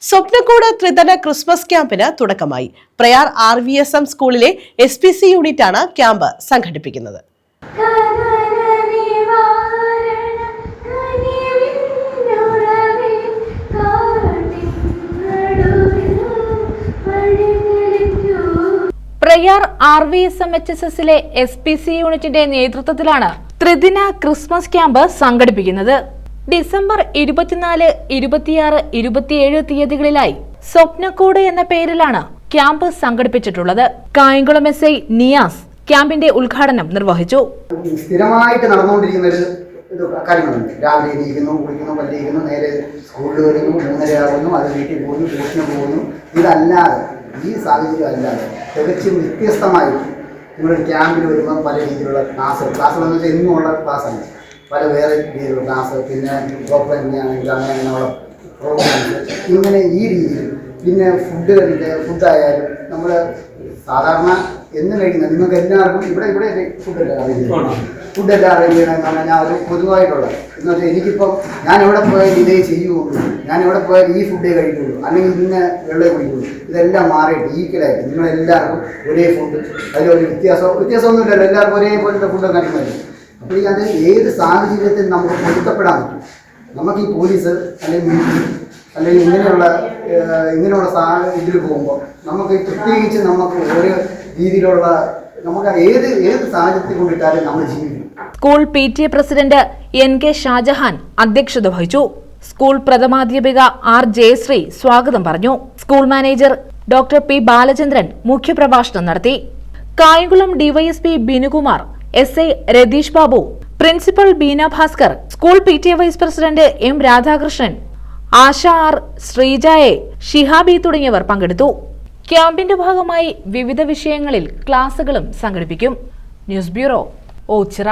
സ്വപ്നക്കൂട് ത്രിതല ക്രിസ്മസ് ക്യാമ്പിന് തുടക്കമായി. പ്രയാർ RVSM സ്കൂളിലെ SPC യൂണിറ്റാണ് ക്യാമ്പ് സംഘടിപ്പിക്കുന്നത്. പ്രയാർ RVSM HSSലെ SPC യൂണിറ്റിന്റെ നേതൃത്വത്തിലാണ് ത്രിദിന ക്രിസ്മസ് ക്യാമ്പ് സംഘടിപ്പിക്കുന്നത്. ഡിസംബർ 24, 26, 27 തീയതികളിലായി സ്വപ്നക്കൂട് എന്ന പേരിലാണ് ക്യാമ്പ് സംഘടിപ്പിച്ചിട്ടുള്ളത്. കായംകുളം SI നിയാസ് ക്യാമ്പിന്റെ ഉദ്ഘാടനം നിർവഹിച്ചു. സ്ഥിരമായിട്ട് നടന്നുകൊണ്ടിരിക്കുന്ന ഒരു കാര്യങ്ങളുണ്ട്. രാവിലെ ഇരിക്കുന്നു, കുളിക്കുന്നു, പല്ലിരിക്കുന്നു, നേരെ സ്കൂളിൽ വരുന്നു, 3:30 ആകുന്നു, അത് വീട്ടിൽ പോകുന്നു, ട്യൂഷന് പോകുന്നു. ഇതല്ലാതെ ഈ സാഹചര്യം അല്ലാതെ തികച്ചും വ്യത്യസ്തമായി നിങ്ങളുടെ ക്യാമ്പിൽ വരുമ്പോൾ പല രീതിയിലുള്ള ക്ലാസ്സുകളെന്ന് വെച്ചാൽ എന്നുമുള്ള ക്ലാസ്സാണ്. പല വേറെ രീതിയിലുള്ള ക്ലാസ്, പിന്നെ പ്രോഗ്രാമിനാണെങ്കിൽ അങ്ങനെയുള്ള പ്രോഗ്രാംസ്, ഇങ്ങനെ ഈ രീതിയിൽ. പിന്നെ ഫുഡായാലും നമ്മൾ സാധാരണ എന്ന് കഴിക്കുന്നത് നിങ്ങൾക്ക് എല്ലാവർക്കും ഇവിടെ ഫുഡെല്ലാം അറേഞ്ച് ചെയ്യണം. ഫുഡെല്ലാം അറേഞ്ച് ചെയ്യണമെന്ന് പറഞ്ഞാൽ ഞാൻ ഒരു പൊതുവായിട്ടുള്ളത് എന്ന് വെച്ചാൽ എനിക്കിപ്പം ഞാൻ എവിടെ പോയാൽ ഇതേ ചെയ്യുകയുള്ളൂ, ഞാൻ എവിടെ പോയാൽ ഈ ഫുഡേ കഴിക്കുകയുള്ളൂ, അല്ലെങ്കിൽ ഇന്ന വെള്ളം കുടിക്കുകയുള്ളൂ. ഇതെല്ലാം മാറിയിട്ട് ഈക്വലായിട്ട് നിങ്ങളെല്ലാവർക്കും ഒരേ ഫുഡ്, അതിലൊരു വ്യത്യാസമൊന്നുമില്ലല്ലോ, എല്ലാവർക്കും ഒരേപോലത്തെ ഫുഡ് കഴിക്കുമല്ലോ. അപ്പോൾ അത് ഏത് സാഹചര്യത്തിൽ നമുക്ക് പൊരുത്തപ്പെടാൻ പറ്റും. നമുക്ക് ഈ പോലീസ് അല്ലെങ്കിൽ മിലിറ്ററി അല്ലെങ്കിൽ ഇങ്ങനെയുള്ള ഇതിൽ പോകുമ്പോൾ നമുക്ക് പ്രത്യേകിച്ച് നമുക്ക് ഓരോ രീതിയിലുള്ള നമുക്ക് ഏത് സാഹചര്യത്തിൽ കൊണ്ടിട്ടാലും നമ്മൾ ജീവിക്കും. School PTA president NK Shajahan അധ്യക്ഷത വഹിച്ചു. സ്കൂൾ പ്രഥമാധ്യാപിക R ജയശ്രീ സ്വാഗതം പറഞ്ഞു. School manager doctor P Balachandran മുഖ്യപ്രഭാഷണം നടത്തി. Kayamkulam DYSP Binukumar, SI Ratheesh Babu, principal Beena Bhaskar, school PTA vice president M Radhakrishnan, Asha R, Sreeja A, Shihabi തുടങ്ങിയവർ പങ്കെടുത്തു. ക്യാമ്പിന്റെ ഭാഗമായി വിവിധ വിഷയങ്ങളിൽ ക്ലാസുകളും സംഘടിപ്പിക്കും. News bureau, Ochira.